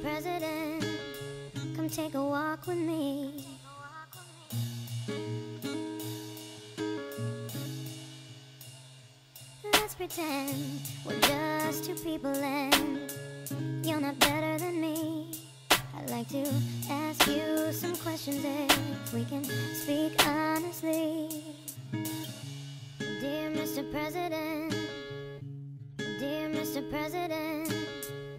President, come take a walk with me. Let's pretend we're just two people and you're not better than me. I'd like to ask you some questions if we can speak honestly. Dear Mr. President, dear Mr. President.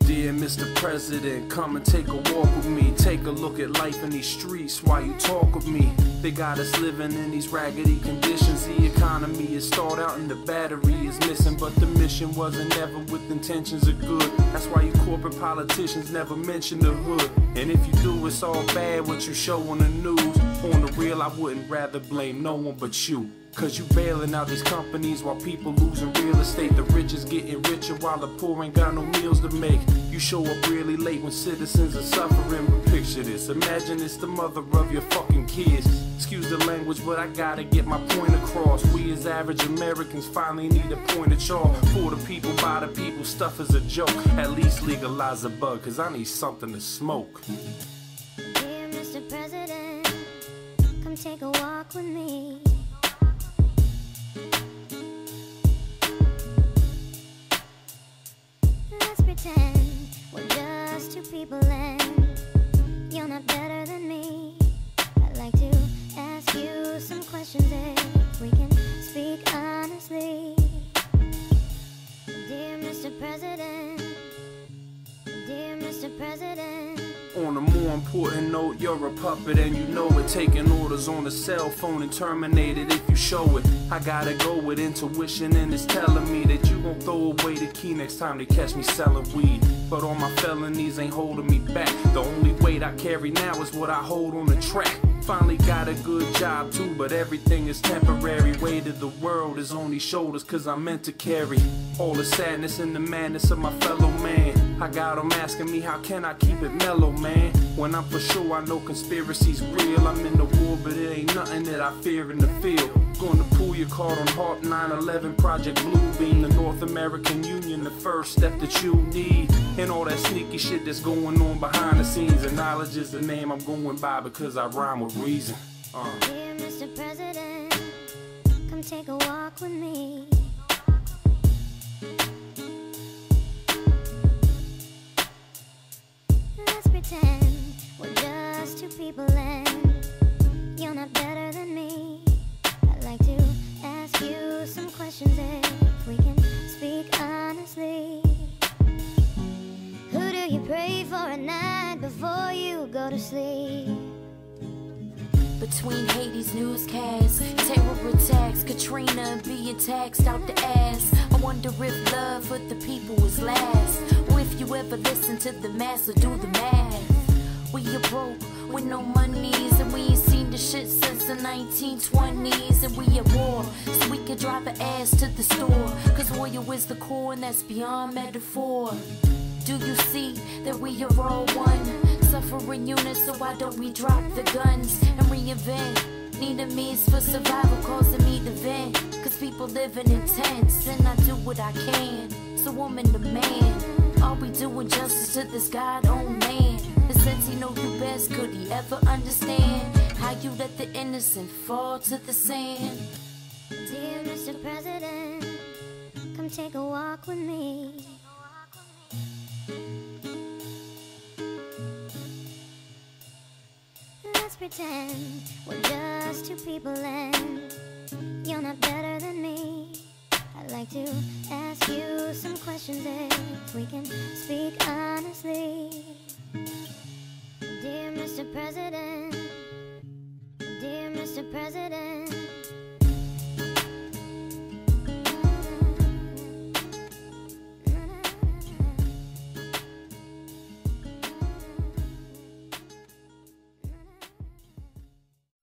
Dear Mr. President, come and take a walk with me. Take a look at life in these streets while you talk with me. They got us living in these raggedy conditions. The economy is stalled out and the battery is missing, but the mission wasn't ever with intentions of good. That's why you corporate politicians never mention the hood. And if you do, it's all bad what you show on the news. On the real, I wouldn't rather blame no one but you. Cause you bailing out these companies while people losing real estate. The rich is getting richer while the poor ain't got no meals to make. You show up really late when citizens are suffering. But picture this, imagine it's the mother of your fucking kids. Excuse the language, but I gotta get my point across. We as average Americans finally need a point of chalk. For the people, by the people, stuff is a joke. At least legalize the bug, cause I need something to smoke. Dear Mr. President, come take a walk with me. Let's pretend we're just two people and you're not better than me. I'd like to ask you some questions if we can speak honestly. Dear Mr. President, dear Mr. President. On a more important note, you're a puppet and you know it. Taking orders on a cell phone and terminated if you show it. I gotta go with intuition and it's telling me that you gon' throw away the key next time they catch me selling weed. But all my felonies ain't holding me back. The only weight I carry now is what I hold on the track. Finally got a good job too, but everything is temporary. Weight of the world is on these shoulders cause I'm meant to carry all the sadness and the madness of my fellow man. I got them asking me how can I keep it mellow, man, when I'm for sure I know conspiracy's real. I'm in the war but it ain't nothing that I fear in the field. Gonna pull your card on HARP 9/11 Project Bluebeam, the North American Union, the first step that you need. And all that sneaky shit that's going on behind the scenes. And knowledge is the name I'm going by because I rhyme with reason. Dear Mr. President, come take a walk with me. Let's pretend we're just two people and you're not better than me. I'd like to ask you some questions if we can speak honestly. Who do you pray for at night before you go to sleep? Between Haiti's newscasts, terror attacks, Katrina being taxed out the ass. I wonder if love for the people is last, or if you ever listen to the mass or do the math. We are broke with no monies, and we ain't seen the shit since the 1920s. And we at war, so we could drive an ass to the store, cause oil is the core and that's beyond metaphor. Do you see that we are all one? Suffer in unit, so why don't we drop the guns and reinvent? Need a means for survival, causing me to vent. Cause people living in tents, and I do what I can. So woman to man, are we doing justice to this God-owned man? And since he know you best, could he ever understand how you let the innocent fall to the sand? Dear Mr. President, come take a walk with me. Let's pretend we're just two people and you're not better than me. I'd like to ask you some questions if we can speak honestly. Dear Mr. President, dear Mr. President.